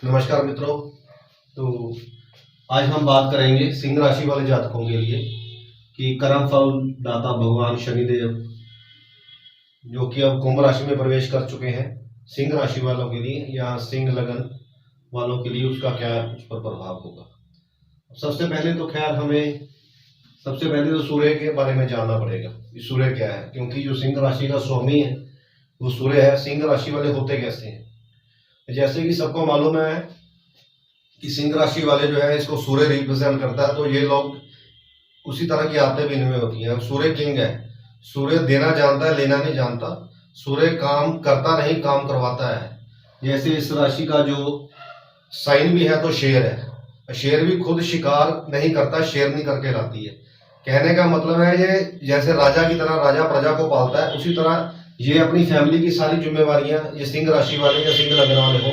नमस्कार मित्रों। तो आज हम बात करेंगे सिंह राशि वाले जातकों के लिए कि कर्म फल दाता भगवान शनिदेव जो कि अब कुंभ राशि में प्रवेश कर चुके हैं, सिंह राशि वालों के लिए या सिंह लगन वालों के लिए उसका क्या उस पर प्रभाव होगा। सबसे पहले तो सूर्य के बारे में जानना पड़ेगा कि सूर्य क्या है, क्योंकि जो सिंह राशि का स्वामी है वो सूर्य है। सिंह राशि वाले होते कैसे हैं, जैसे कि सबको मालूम है कि सिंह राशि वाले जो है इसको सूर्य रिप्रेजेंट करता है, तो ये लोग उसी तरह की आदतें भी इनमें होती हैं। सूर्य किंग है, सूर्य देना जानता है, लेना नहीं जानता। सूर्य काम करता नहीं, काम करवाता है। जैसे इस राशि का जो साइन भी है तो शेर है। शेर भी खुद शिकार नहीं करता, शेरनी करके लाती है। कहने का मतलब है ये जैसे राजा की तरह राजा प्रजा को पालता है, उसी तरह ये अपनी फैमिली की सारी जिम्मेवारियां ये सिंह राशि वाले या सिंह लगन वाले हो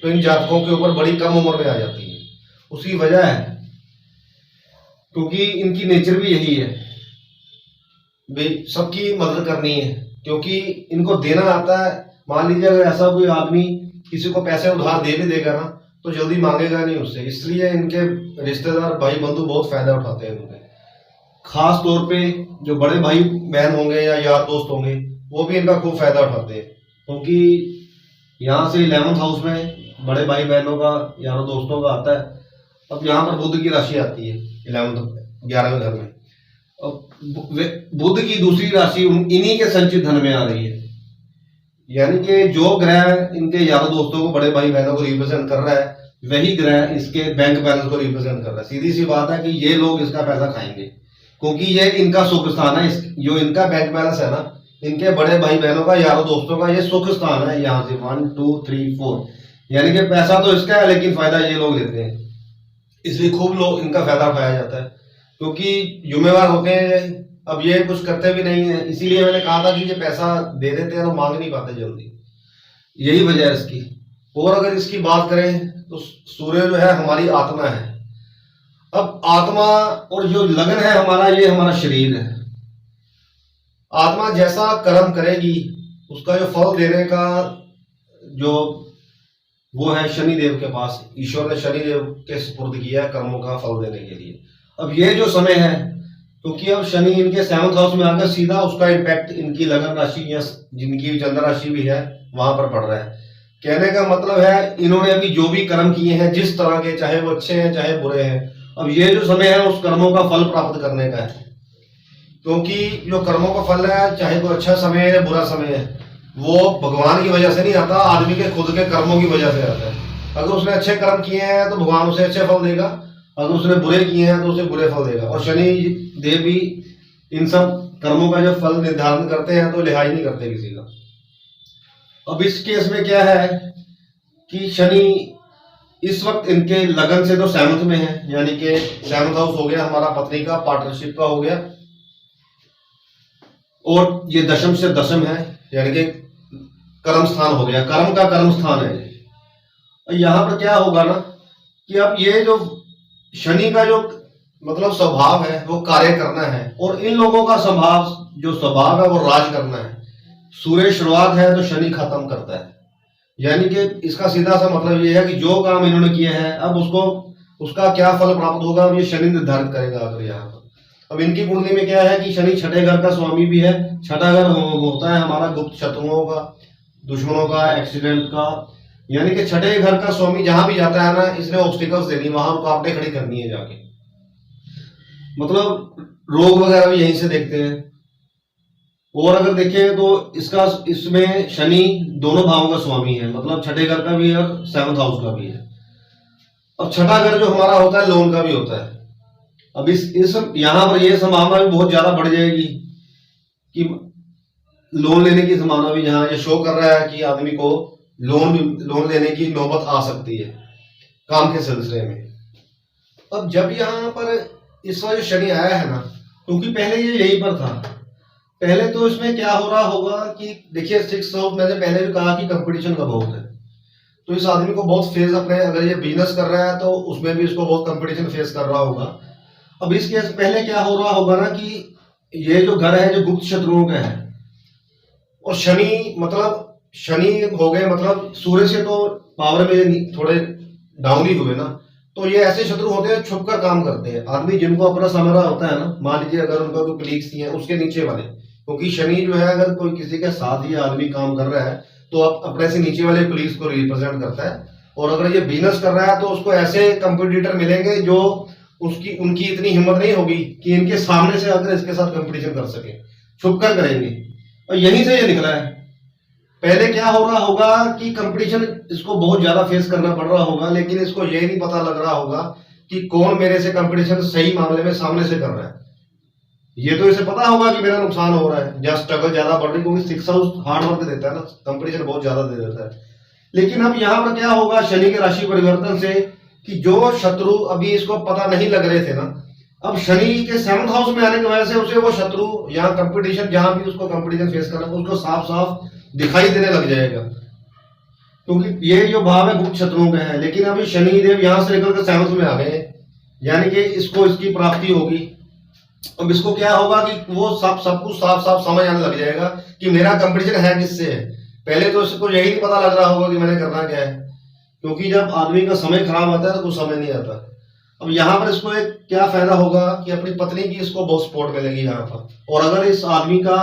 तो इन जातकों के ऊपर बड़ी कम उम्र में आ जाती है। उसकी वजह है क्योंकि इनकी नेचर भी यही है, भाई सबकी मदद करनी है, क्योंकि इनको देना आता है। मान लीजिए अगर ऐसा कोई आदमी किसी को पैसे उधार दे भी देगा ना तो जल्दी मांगेगा नहीं उससे, इसलिए इनके रिश्तेदार भाई बंधु बहुत फायदा उठाते हैं उनके। खास तौर पे जो बड़े भाई बहन होंगे या यार दोस्त होंगे वो भी इनका खूब फायदा उठाते हैं, क्योंकि यहाँ से 11th हाउस में बड़े भाई बहनों का यारों दोस्तों का आता है। अब यहाँ पर बुध की राशि आती है 11वें घर में। अब बुध की दूसरी राशि इन्हीं के संचित धन में आ रही है, यानी कि जो ग्रह इनके यारों दोस्तों को बड़े भाई बहनों को रिप्रेजेंट कर रहा है वही ग्रह इसके बैंक बैलेंस को रिप्रेजेंट कर रहा है। सीधी सी बात है कि ये लोग इसका पैसा खाएंगे, क्योंकि ये इनका सुख स्थान है। जो इनका बैंक बैलेंस है ना, इनके बड़े भाई बहनों का यारों दोस्तों का ये सुख स्थान है। यहाँ से 1 2 3 4, यानी कि पैसा तो इसका है लेकिन फायदा ये लोग लेते हैं, इसलिए खूब लोग इनका फायदा उठाया जाता है, क्योंकि जिम्मेवार होते हैं। अब ये कुछ करते भी नहीं है, इसीलिए मैंने कहा था कि ये पैसा दे देते हैं तो मांग नहीं पाते जल्दी, यही वजह है इसकी। और अगर इसकी बात करें तो सूर्य जो है हमारी आत्मा है। अब आत्मा और जो लगन है हमारा, ये हमारा शरीर है। आत्मा जैसा कर्म करेगी उसका जो फल देने का जो वो है शनिदेव के पास। ईश्वर ने शनिदेव के सुपुर्द किया है कर्मों का फल देने के लिए। अब ये जो समय है, क्योंकि अब शनि इनके 7th हाउस में आकर सीधा उसका इम्पैक्ट इनकी लगन राशि या जिनकी चंद्र राशि भी है वहां पर पड़ रहा है। कहने का मतलब है इन्होंने अभी जो भी कर्म किए हैं जिस तरह के, चाहे वो अच्छे हैं चाहे बुरे हैं, अब ये जो समय है उस कर्मों का फल प्राप्त करने का है। क्योंकि जो कर्मों का फल है, चाहे वो अच्छा समय है या बुरा समय है, वो भगवान की वजह से नहीं आता, आदमी के खुद के कर्मों की वजह से आता है। अगर उसने अच्छे कर्म किए हैं तो भगवान उसे अच्छे फल देगा, अगर उसने बुरे किए हैं तो उसे बुरे फल देगा। और शनि देव भी इन सब कर्मों का जब फल निर्धारण करते हैं तो लिहाज नहीं करते किसी का। अब इस केस में क्या है कि शनि इस वक्त इनके लगन से तो 7th में है, यानी कि 7th हाउस हो गया हमारा पत्नी का, पार्टनरशिप का हो गया, और ये दशम से दशम है, यानी कि कर्म स्थान हो गया, कर्म का कर्म स्थान है। यहां पर क्या होगा ना कि अब ये जो शनि का जो मतलब स्वभाव है वो कार्य करना है, और इन लोगों का स्वभाव है वो राज करना है। सूर्य शुरुआत है तो शनि खत्म करता है, यानी कि इसका सीधा सा मतलब ये है कि जो काम इन्होंने किए हैं अब उसका क्या फल प्राप्त होगा अब ये शनि निर्धारित करेगा। अगर यहाँ पर अब इनकी कुंडली में क्या है कि शनि छठे घर का स्वामी भी है। छठा घर होता है हमारा गुप्त शत्रुओं का, दुश्मनों का, एक्सीडेंट का, यानी कि छठे घर का स्वामी जहां भी जाता है ना, इसने ऑब्स्टिकल्स देनी, वहां रुकावटें खड़ी करनी है जाके। मतलब रोग वगैरह भी यहीं से देखते हैं। और अगर देखें तो इसमें शनि दोनों भावों का स्वामी है, मतलब छठे घर का भी है और 7th हाउस का भी है। अब छठा घर जो हमारा होता है लोन का भी होता है। अब इस यहां पर यह संभावना भी बहुत ज्यादा बढ़ जाएगी कि लोन लेने की संभावना भी, जहां ये शो कर रहा है कि आदमी को लोन लेने की नौबत आ सकती है काम के सिलसिले में। अब जब यहाँ पर इस वजह शनि आया है ना, क्योंकि पहले ये यहीं पर था, पहले तो इसमें क्या हो रहा होगा कि देखिए 6th हाउस, मैंने पहले भी कहा कि कंपटीशन का बहुत है, तो इस आदमी को बहुत फेस अपने, अगर ये बिजनेस कर रहा है तो उसमें भी इसको बहुत कंपटीशन फेस कर रहा होगा। अब इस केस पहले क्या हो रहा होगा ना कि ये जो घर है जो गुप्त शत्रुओं का है, और शनि हो गए, मतलब सूर्य से तो पावर में थोड़े डाउन ही हुए ना, तो ये ऐसे शत्रु होते हैं छुप कर काम करते हैं। आदमी जिनको अपना समझ होता है ना, मान लीजिए अगर उनका कोई कलीग्स ही है उसके नीचे वाले, क्योंकि शनि जो है अगर कोई किसी के साथ ही आदमी काम कर रहा है तो अपने से नीचे वाले कलीग्स को रिप्रेजेंट करता है। और अगर ये बिजनेस कर रहा है तो उसको ऐसे कंपटीटर मिलेंगे जो उसकी उनकी इतनी हिम्मत नहीं होगी कि इनके सामने से आकर इसके साथ कंपटीशन कर सके, छुप कर करेंगे। और यहीं से ये निकला है। पहले क्या हो रहा होगा कि कंपटीशन इसको बहुत ज्यादा फेस करना पड़ रहा होगा, लेकिन इसको ये नहीं पता लग रहा होगा कि कौन मेरे से कंपटीशन सही मामले में सामने से कर रहा है। ये तो इसे पता होगा कि मेरा नुकसान हो रहा है या स्ट्रगल ज्यादा बढ़ रही, क्योंकि 6 हाउस हार्ड वर्क देता है ना, कंपटीशन बहुत ज्यादा दे देता है। लेकिन अब यहाँ पर क्या होगा शनि के राशि परिवर्तन से, कि जो शत्रु अभी इसको पता नहीं लग रहे थे ना, अब शनि के 7th हाउस में आने की वजह से उसे वो शत्रु यहाँ कंपटीशन, जहां भी उसको कंपटीशन फेस करना उसको साफ साफ दिखाई देने लग जाएगा, क्योंकि ये जो भाव है गुप्त शत्रुओं का है। लेकिन अभी शनि देव यहां से लेकर के 7th में आ गए, यानी कि इसको इसकी प्राप्ति होगी। अब इसको क्या होगा कि वो सब कुछ साफ साफ समझ आने लग जाएगा कि मेरा कंपटीशन है किससे है। पहले तो इसको यही नहीं पता लग रहा होगा कि मैंने करना क्या है, क्योंकि जब आदमी का समय खराब आता है तो कुछ समझ नहीं आता। अब यहाँ पर इसको एक क्या फायदा होगा कि अपनी पत्नी की इसको बहुत सपोर्ट मिलेगी यहाँ पर, और अगर इस आदमी का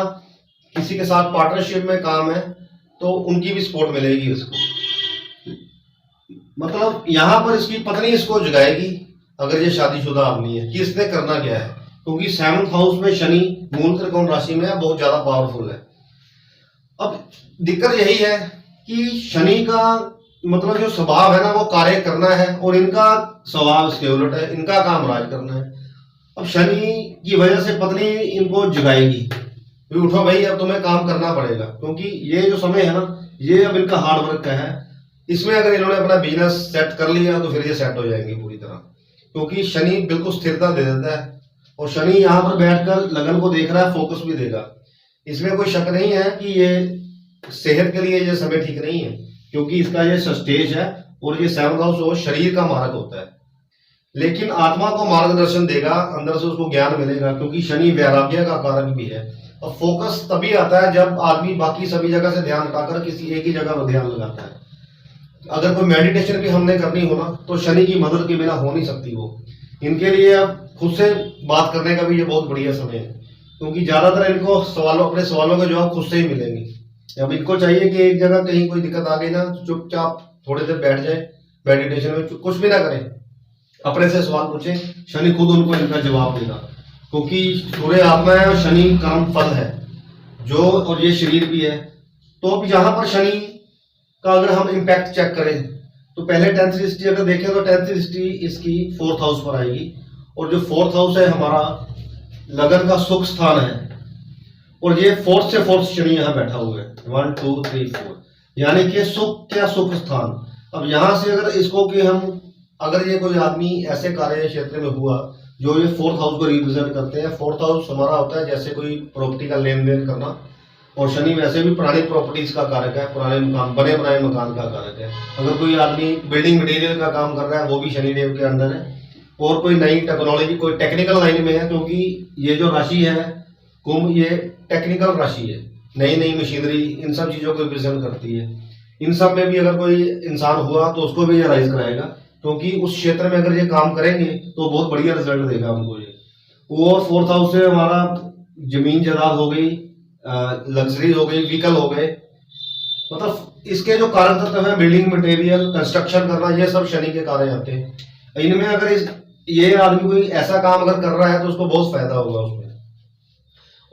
किसी के साथ पार्टनरशिप में काम है तो उनकी भी सपोर्ट मिलेगी इसको। मतलब यहाँ पर इसकी पत्नी इसको जगाएगी अगर ये शादीशुदा आदमी है कि इसने करना क्या है, क्योंकि 7th हाउस में शनि मूल त्रिकोण राशि में बहुत ज्यादा पावरफुल है। अब दिक्कत यही है कि शनि का मतलब जो स्वभाव है ना वो कार्य करना है, और इनका स्वभाव इसके उलट है, इनका काम राज करना है। अब शनि की वजह से पत्नी इनको जगाएगी, उठो भाई अब तुम्हें काम करना पड़ेगा, क्योंकि ये जो समय है ना ये अब इनका हार्ड वर्क का है। इसमें अगर इन्होंने अपना बिजनेस सेट कर लिया तो फिर ये सेट हो जाएंगे पूरी तरह, क्योंकि शनि बिल्कुल स्थिरता दे देता है। और शनि यहाँ पर बैठकर लगन को देख रहा है, फोकस भी देगा। इसमें कोई शक नहीं है कि ये सेहत के लिए ये समय ठीक नहीं है, क्योंकि इसका ये स्टेज है और ये 7th हाउस वो शरीर का मार्ग होता है। लेकिन आत्मा को मार्गदर्शन देगा, अंदर से उसको ज्ञान मिलेगा, क्योंकि शनि वैराग्य का कारक भी है। और फोकस तभी आता है जब आदमी बाकी सभी जगह से ध्यान हटाकर किसी एक ही जगह पर ध्यान लगाता है। अगर कोई मेडिटेशन भी हमने करनी हो ना तो शनि की मदद के बिना हो नहीं सकती वो। इनके लिए अब खुद से बात करने का भी ये बहुत बढ़िया समय है, क्योंकि ज्यादातर इनको अपने सवालों के जवाब खुद से ही मिलेंगे। अब इनको चाहिए कि एक जगह कहीं कोई दिक्कत आ गई ना, चुपचाप थोड़ी देर बैठ जाए मेडिटेशन में, कुछ भी ना करें, अपने से सवाल पूछे, शनि खुद उनको इनका जवाब देगा। क्योंकि सूर्य आत्मा है और शनि कर्म फल है जो, और ये शरीर भी है। तो अब यहाँ पर शनि का अगर हम इम्पैक्ट चेक करें तो पहले 10th दृष्टि अगर देखें तो 10th दृष्टि इसकी 4th हाउस पर आएगी, और जो 4th हाउस है हमारा लगन का सुख स्थान है, और ये 4th से 4th शनि यहाँ बैठा हुआ है 1 2 3 4, यानी कि सुख क्या सुख स्थान। अब यहाँ से अगर इसको कि हम अगर ये कोई आदमी ऐसे कार्य क्षेत्र में हुआ जो ये 4th हाउस को रिप्रेजेंट करते हैं। 4th हाउस हमारा होता है जैसे कोई प्रॉपर्टी का लेन देन करना, और शनि वैसे भी पुरानी प्रॉपर्टीज का कारक है, पुराने मकान, बने बनाए मकान का कारक है। अगर कोई आदमी बिल्डिंग मटेरियल का काम कर रहा है वो भी शनि देव के अंदर है। और कोई नई टेक्नोलॉजी, कोई टेक्निकल लाइन में है, क्योंकि ये जो राशि है कुंभ ये टेक्निकल राशि है, नई नई मशीनरी, इन सब चीजों को रिप्रेजेंट करती है। इन सब में भी अगर कोई इंसान हुआ तो उसको भी ये राइज कराएगा, क्योंकि उस क्षेत्र में अगर ये काम करेंगे तो बहुत बढ़िया रिजल्ट देगा हमको ये। और 4th हाउस से हमारा जमीन जायदाद हो गई, लग्जरी हो गई, व्हीकल हो गए, मतलब इसके जो कारक तत्व है बिल्डिंग मटेरियल, कंस्ट्रक्शन करना, ये सब शनि के कार्य आते हैं। इनमें अगर ये आदमी कोई ऐसा काम अगर कर रहा है तो उसको बहुत फायदा होगा उसमें।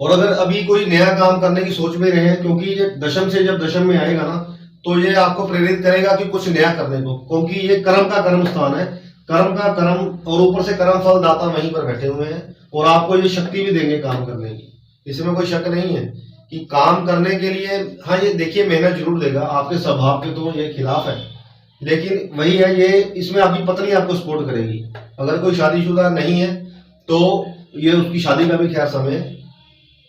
और अगर अभी कोई नया काम करने की सोच में रहे हैं, क्योंकि ये दशम से जब दशम में आएगा ना तो ये आपको प्रेरित करेगा कि कुछ नया करने को, क्योंकि ये कर्म का कर्म स्थान है, कर्म का कर्म, और ऊपर से कर्म फल दाता वहीं पर बैठे हुए हैं, और आपको ये शक्ति भी देंगे काम करने की। इसमें कोई शक नहीं है कि काम करने के लिए, हाँ ये देखिए मेहनत जरूर देगा, आपके स्वभाव के तो ये खिलाफ है, लेकिन वही है ये, इसमें आपकी पत्नी आपको सपोर्ट करेगी। अगर कोई शादीशुदा नहीं है तो ये उसकी शादी का भी खैर समय है,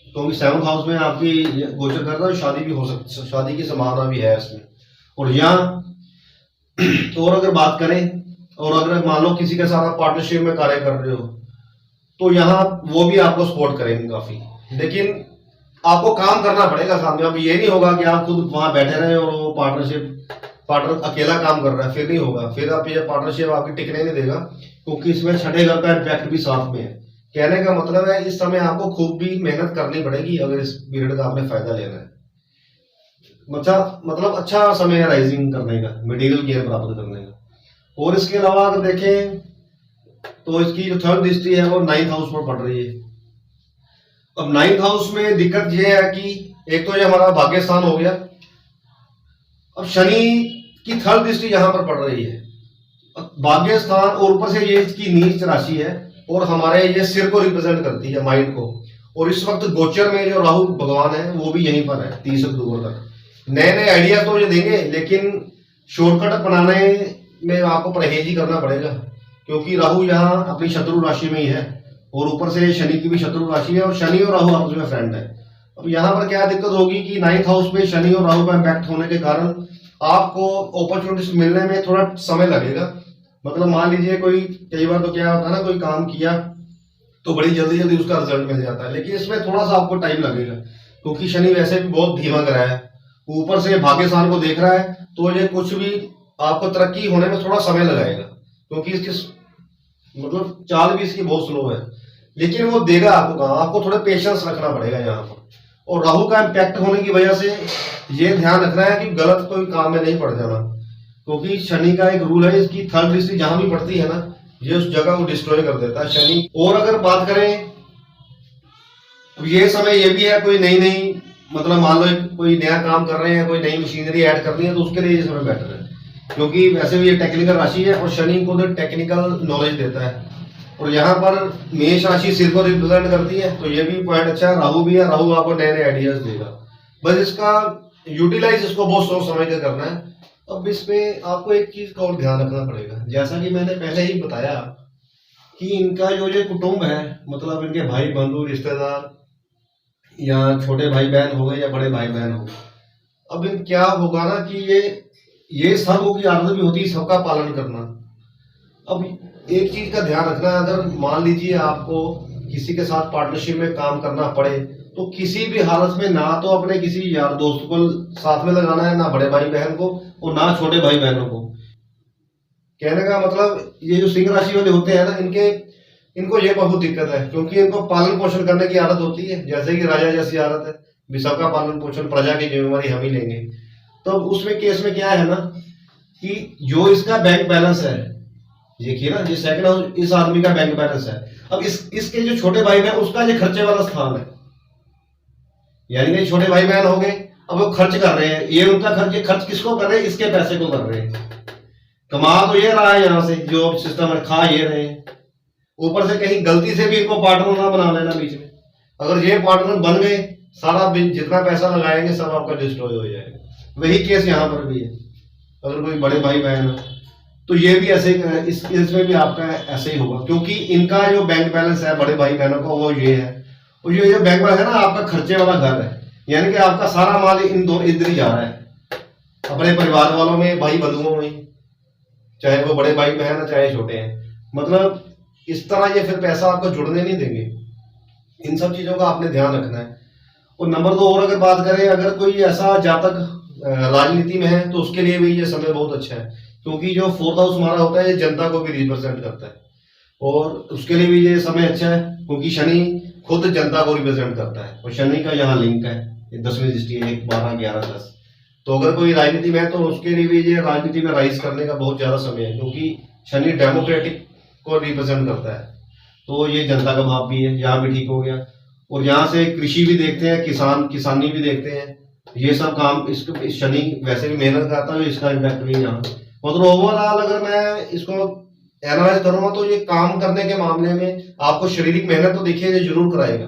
क्योंकि 7th हाउस में आपकी गोचर कर रहा है, शादी भी हो सकती, शादी की संभावना भी है इसमें। और यहाँ और अगर बात करें, और अगर मान लो किसी के साथ आप पार्टनरशिप में कार्य कर रहे हो तो यहाँ वो भी आपको सपोर्ट करेंगे काफी, लेकिन आपको काम करना पड़ेगा साथ में। अब ये नहीं होगा कि आप खुद वहां बैठे रहे और वो पार्टनरशिप पार्टनर अकेला काम कर रहा है, फिर नहीं होगा, फिर आप ये पार्टनरशिप आपकी टिकने नहीं देगा, क्योंकि इसमें छठे घर का इम्पैक्ट भी साथ में है। कहने का मतलब है इस समय आपको खूब भी मेहनत करनी पड़ेगी अगर इस पीरियड का आपने फायदा लेना है। मतलब अच्छा समय है राइजिंग करने का, मटेरियल गेयर प्राप्त करने का। और इसके अलावा अगर देखें तो इसकी जो थर्ड दृष्टि है वो 9th हाउस पर पड़ रही है। अब 9th हाउस में दिक्कत ये है कि एक तो ये हमारा भाग्य स्थान हो गया, अब शनि की थर्ड दृष्टि यहां पर पड़ रही है। अब भाग्य स्थान और ऊपर से ये इसकी नीच राशि है और हमारे ये सिर को रिप्रेजेंट करती है, माइंड को। और इस वक्त गोचर में जो राहु भगवान है वो भी यहीं पर है 30 अक्टूबर तक। नए नए आइडिया तो ये देंगे, लेकिन शॉर्टकट बनाने में आपको परहेज ही करना पड़ेगा, क्योंकि राहु यहाँ अपनी शत्रु राशि में ही है और ऊपर से शनि की भी शत्रु राशि है और शनि और राहु आपस में फ्रेंड है। अब यहाँ पर क्या दिक्कत होगी कि 9th हाउस में शनि और राहु का इम्पैक्ट होने के कारण आपको अपॉर्चुनिटीज मिलने में थोड़ा समय लगेगा। मतलब मान लीजिए कोई कई बार तो क्या होता है ना, कोई काम किया तो बड़ी जल्दी जल्दी उसका रिजल्ट मिल जाता है, लेकिन इसमें थोड़ा सा आपको टाइम लगेगा, क्योंकि शनि वैसे भी बहुत धीमा ग्रह है, ऊपर से भाग्य स्थान को देख रहा है, तो ये कुछ भी आपको तरक्की होने में थोड़ा समय लगाएगा, क्योंकि इसकी मतलब चाल भी इसकी बहुत स्लो है। लेकिन वो देगा आपको काम, आपको थोड़ा पेशेंस रखना पड़ेगा यहाँ पर। और राहु का इम्पैक्ट होने की वजह से ये ध्यान रखना है कि गलत कोई काम में नहीं पड़ जाना, क्योंकि शनि का एक रूल है, इसकी थर्ड दृष्टि जहां भी पड़ती है ना, ये उस जगह को डिस्ट्रॉय कर देता है शनि। और अगर बात करें तो ये समय ये भी है, कोई नई मतलब मान लो कोई नया काम कर रहे हैं, कोई नई मशीनरी ऐड करनी है, तो उसके लिए ये समय बेटर है, क्योंकि वैसे भी ये टेक्निकल राशि है और शनि को तो टेक्निकल नॉलेज देता है। और यहाँ पर मेष राशि सिर को रिप्रेजेंट करती है, तो ये भी पॉइंट अच्छा है। राहु भी है, राहु आपको नए नए आइडियाज देगा, बस इसका यूटिलाइज इसको बहुत सोच समझ कर करना है। अब इसमें आपको एक चीज का और ध्यान रखना पड़ेगा, जैसा कि मैंने पहले ही बताया कि इनका जो ये कुटुंब है, मतलब इनके भाई बंधु रिश्तेदार या छोटे भाई बहन हो गए या बड़े भाई बहन हो गए, अब इन क्या होगा ना कि ये सबों की आदत भी होती है सबका पालन करना। अब एक चीज का ध्यान रखना, अगर मान लीजिए आपको किसी के साथ पार्टनरशिप में काम करना पड़े, तो किसी भी हालत में ना तो अपने किसी यार दोस्त को साथ में लगाना है, ना बड़े भाई बहन को और ना छोटे भाई बहनों को। कहने का मतलब ये जो सिंह राशि वाले होते हैं ना, इनको ये बहुत दिक्कत है, क्योंकि इनको पालन पोषण करने की आदत होती है, जैसे कि राजा जैसी आदत है, भी सबका पालन पोषण प्रजा की जिम्मेवारी हम ही लेंगे। तो उसमें केस में क्या है ना कि जो इसका बैंक बैलेंस है, देखिए ना, ये सेकंड हाउस इस आदमी का बैंक बैलेंस है। अब इसके जो छोटे भाई बहन, उसका ये खर्चे वाला स्थान है, यानी कि छोटे भाई बहन हो गए, अब वो खर्च कर रहे हैं, ये उनका खर्च किसको कर रहे हैं, इसके पैसे को कर रहे हैं। कमा तो ये रहा है यहाँ से, जो सिस्टम है खा ये रहे हैं, ऊपर से कहीं गलती से भी इनको पार्टनर ना बना लेना बीच में। अगर ये पार्टनर बन गए, सारा जितना पैसा लगाएंगे सब आपका डिस्ट्रॉय हो जाएगा। वही केस यहाँ पर भी है, अगर कोई बड़े भाई बहन है तो ये भी ऐसे इसमें भी आपका ऐसे ही होगा, क्योंकि इनका जो बैंक बैलेंस है बड़े भाई बहनों का वो ये है। और ये जो बैंक बैलेंस है ना, आपका खर्चे वाला घर है, यानी कि आपका सारा माल इन दो इधर ही जा रहा है, अपने परिवार वालों में, भाई बंधुओं में, चाहे वो बड़े भाई बहन है चाहे छोटे हैं। मतलब इस तरह ये फिर पैसा आपको जुड़ने नहीं देंगे। इन सब चीजों का आपने ध्यान रखना है। और नंबर 2 और अगर बात करें, अगर कोई ऐसा जातक राजनीति में है तो उसके लिए भी ये समय बहुत अच्छा है, क्योंकि जो 4th हाउस हमारा होता है ये जनता को भी रिप्रेजेंट करता है, और उसके लिए भी ये समय अच्छा है, क्योंकि शनि खुद जनता को रिप्रेजेंट करता है और शनि का यहाँ लिंक है, 10वीं दृष्टि है, 1 12 11 10। तो अगर कोई राजनीति में है तो उसके लिए भी ये राजनीति में राइज करने का बहुत ज्यादा समय है, क्योंकि शनि डेमोक्रेटिक को रिप्रेजेंट करता है, तो ये जनता का भाव भी है, यहाँ भी ठीक हो गया। और यहाँ से कृषि भी देखते हैं, किसानी भी देखते हैं, ये सब काम इसको शनि वैसे भी मेहनत करता है, इसका इम्पैक्ट भी यहाँ। मतलब ओवरऑल अगर मैं इसको एनालाइज करूंगा तो ये काम करने के मामले में आपको शारीरिक मेहनत तो देखिए जरूर कराएगा,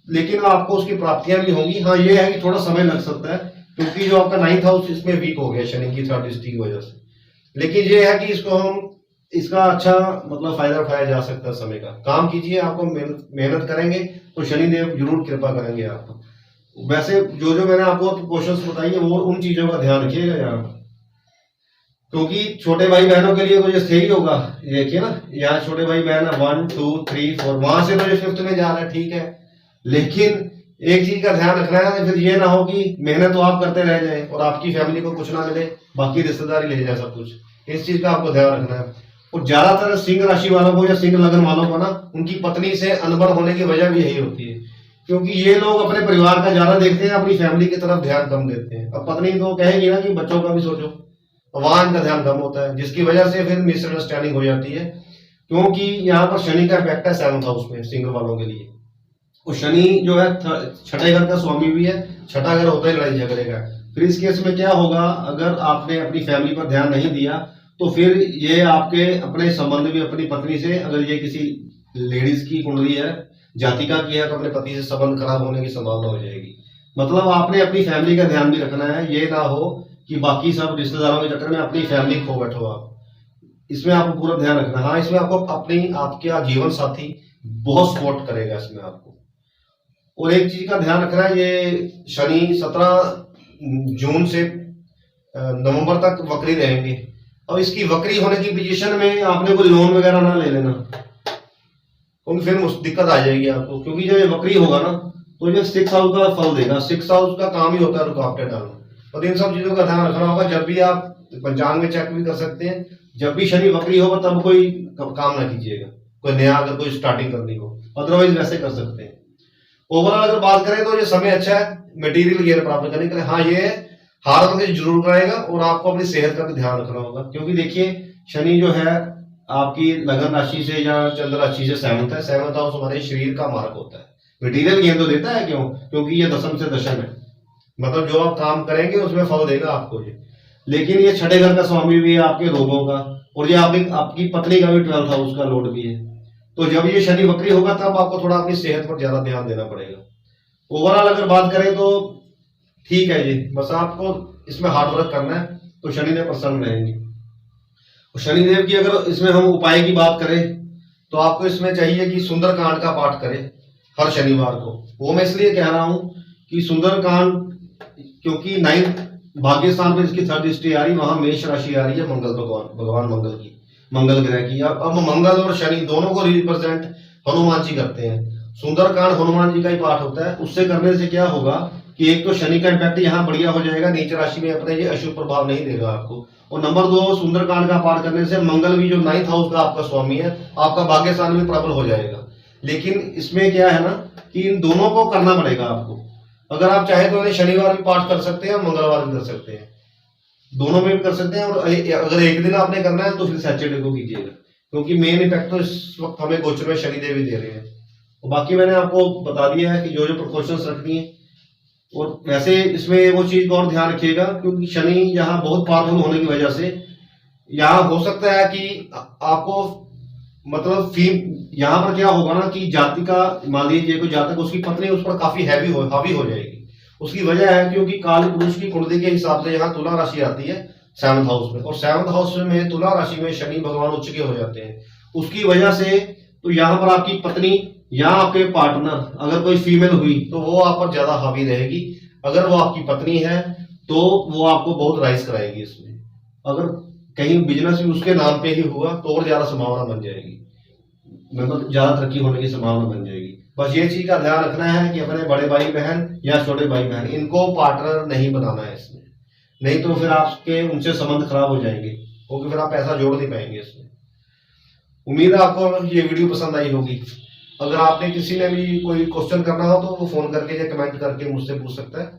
लेकिन आपको उसकी प्राप्तियां भी होंगी। हाँ, ये है कि थोड़ा समय लग सकता है, क्योंकि जो आपका 9th हाउस इसमें वीक हो गया शनि की थर्ड दृष्टि की वजह से। लेकिन ये है कि इसको हम इसका अच्छा मतलब फायदा उठाया जा सकता है समय का। काम कीजिए, आपको मेहनत करेंगे तो शनिदेव जरूर कृपा करेंगे आपको। वैसे जो मैंने आपको क्वेश्चंस बताई है वो उन चीजों का ध्यान रखिएगा यहाँ पर, क्योंकि छोटे भाई बहनों के लिए तो ये सही होगा। देखिए ना, यहाँ छोटे भाई बहन 1 2 3 4, वहां से तो ये 5th में जा रहा है, ठीक है, लेकिन एक चीज का ध्यान रखना है, फिर ये ना हो कि मेहनत तो आप करते रह जाए और आपकी फैमिली को कुछ ना मिले, बाकी रिश्तेदारी ले जाए सब कुछ। इस चीज का आपको ध्यान रखना है। और ज्यादातर सिंह राशि वालों को या सिंह लगन वालों को ना उनकी पत्नी से अनबन होने की वजह भी यही होती है, क्योंकि ये लोग अपने परिवार का ज्यादा देखते हैं, अपनी फैमिली की तरफ ध्यान कम देते हैं। अब पत्नी तो कहेगी ना कि बच्चों का भी सोचो, तो वहां इनका ध्यान कम होता है, जिसकी वजह से फिर मिसअंडरस्टैंडिंग हो जाती है। क्योंकि यहाँ पर शनि का इफेक्ट है 7th हाउस में सिंह वालों के लिए। और शनि जो है छठे घर का स्वामी भी है, छठा घर होता है लड़ाई झगड़े का। फिर इस केस में क्या होगा, अगर आपने अपनी फैमिली पर ध्यान नहीं दिया तो फिर ये आपके अपने संबंध भी अपनी पत्नी से, अगर ये किसी लेडीज की कुंडली है, जातिका की है, तो अपने पति से संबंध खराब होने की संभावना हो जाएगी। मतलब आपने अपनी फैमिली का ध्यान भी रखना है, ये ना हो कि बाकी सब रिश्तेदारों के चक्कर में अपनी फैमिली खो बैठो आप। इसमें आपको पूरा ध्यान रखना है। हाँ, इसमें आपको अपनी आपका जीवन साथी बहुत सपोर्ट करेगा इसमें आपको। और एक चीज का ध्यान रखना है, ये शनि 17 जून से नवंबर तक वक्री रहेंगे। और इसकी वक्री होने की पोजीशन में आपने कोई लोन वगैरह ना ले लेना, क्योंकि फिर दिक्कत आ जाएगी आपको। क्योंकि जब ये वक्री होगा ना तो ये 6 हाउस का फल देगा। 6 हाउस का काम ही होता है रुकावटें डालना। और इन सब चीजों का ध्यान रखना होगा। जब भी आप पंचांग में चेक भी कर सकते हैं, जब भी शनि वक्री होगा तब कोई काम ना कीजिएगा, कोई नया अगर कोई स्टार्टिंग करनी हो, अदरवाइज वैसे कर सकते हैं। ओवरऑल अगर बात करें तो ये समय अच्छा है मटेरियल गियर प्राप्त करने के लिए। हाँ, ये हार्ड वर्क जरूर कराएगा और आपको अपनी सेहत का भी ध्यान रखना होगा। क्योंकि देखिए शनि जो है आपकी लगन राशि से या चंद्र राशि से 7th है। 7th हाउस हमारे शरीर का मार्ग होता है। मटेरियल गेन तो देता है, क्यों? क्योंकि ये दशम से दशम है, मतलब जो आप काम करेंगे उसमें फल देगा आपको ये। लेकिन ये छठे घर का स्वामी भी है आपके रोगों का, और ये आपकी पत्नी का भी 12th हाउस का लॉर्ड भी है। तो जब ये शनि वक्री होगा तब आपको थोड़ा अपनी सेहत पर ज्यादा ध्यान देना पड़ेगा। ओवरऑल अगर बात करें तो ठीक है जी, बस आपको इसमें हार्ड वर्क करना है तो शनिदेव प्रसन्न रहेंगे। और शनिदेव की अगर इसमें हम उपाय की बात करें तो आपको इसमें चाहिए कि सुंदरकांड का पाठ करें हर शनिवार को। वो मैं इसलिए कह रहा हूं कि सुंदरकांड, क्योंकि 9th भाग्य स्थान पर इसकी 3rd दृष्टि आ रही, वहां मेष राशि आ रही है मंगल भगवान मंगल की, मंगल ग्रह की। अब मंगल और शनि दोनों को रिप्रेजेंट हनुमान जी करते हैं। सुंदरकांड हनुमान जी का ही पाठ होता है। उससे करने से क्या होगा कि एक तो शनि का इम्पैक्ट यहाँ बढ़िया हो जाएगा, नीच राशि में अपने ये अशुभ प्रभाव नहीं देगा आपको। और नंबर 2, सुंदरकांड का पाठ करने से मंगल भी जो 9th हाउस का आपका स्वामी है, आपका भाग्य स्थान भी प्रबल हो जाएगा। लेकिन इसमें क्या है ना कि इन दोनों को करना पड़ेगा आपको। अगर आप चाहे तो शनिवार भी पाठ कर सकते हैं और मंगलवार भी कर सकते हैं, दोनों में भी कर सकते हैं। और अगर एक दिन आपने करना है तो फिर सैटरडे को कीजिएगा, क्योंकि मेन इम्पैक्ट तो इस वक्त हमें गोचर में शनिदेव ही दे रहे हैं। और बाकी मैंने आपको बता दिया है कि जो जो प्रिकॉशंस रखनी है। और वैसे इसमें वो चीज को और ध्यान रखिएगा, क्योंकि शनि यहाँ बहुत पावरफुल होने की वजह से यहाँ हो सकता है कि आपको मतलब यहाँ पर क्या होगा ना कि जाति का, मान लीजिए कोई जातक, उसकी पत्नी उस पर काफी हावी हो जाएगी। उसकी वजह है क्योंकि काल पुरुष की कुंडली के हिसाब से यहाँ तुला राशि आती है 7th हाउस में, और 7th हाउस में तुला राशि में शनि भगवान उच्च के हो जाते हैं। उसकी वजह से तो यहाँ पर आपकी पत्नी या आपके पार्टनर अगर कोई फीमेल हुई तो वो आप पर ज्यादा हावी रहेगी। अगर वो आपकी पत्नी है तो वो आपको बहुत राइज कराएगी इसमें। अगर कहीं बिजनेस भी उसके नाम पे ही हुआ तो और ज्यादा संभावना बन जाएगी, मतलब ज्यादा तरक्की होने की संभावना बन जाएगी। बस ये चीज का ध्यान रखना है कि अपने बड़े भाई बहन या छोटे भाई बहन इनको पार्टनर नहीं बनाना है इसमें, नहीं तो फिर आपके उनसे संबंध खराब हो जाएंगे, क्योंकि फिर आप पैसा जोड़ नहीं पाएंगे इसमें। उम्मीद है आपको ये वीडियो पसंद आई होगी। अगर आपने किसी ने भी कोई क्वेश्चन करना हो तो वो फोन करके या कमेंट करके मुझसे पूछ सकता है।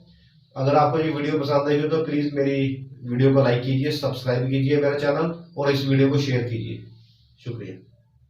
अगर आपको ये वीडियो पसंद आई हो तो प्लीज मेरी वीडियो को लाइक कीजिए, सब्सक्राइब कीजिए मेरा चैनल, और इस वीडियो को शेयर कीजिए। शुक्रिया।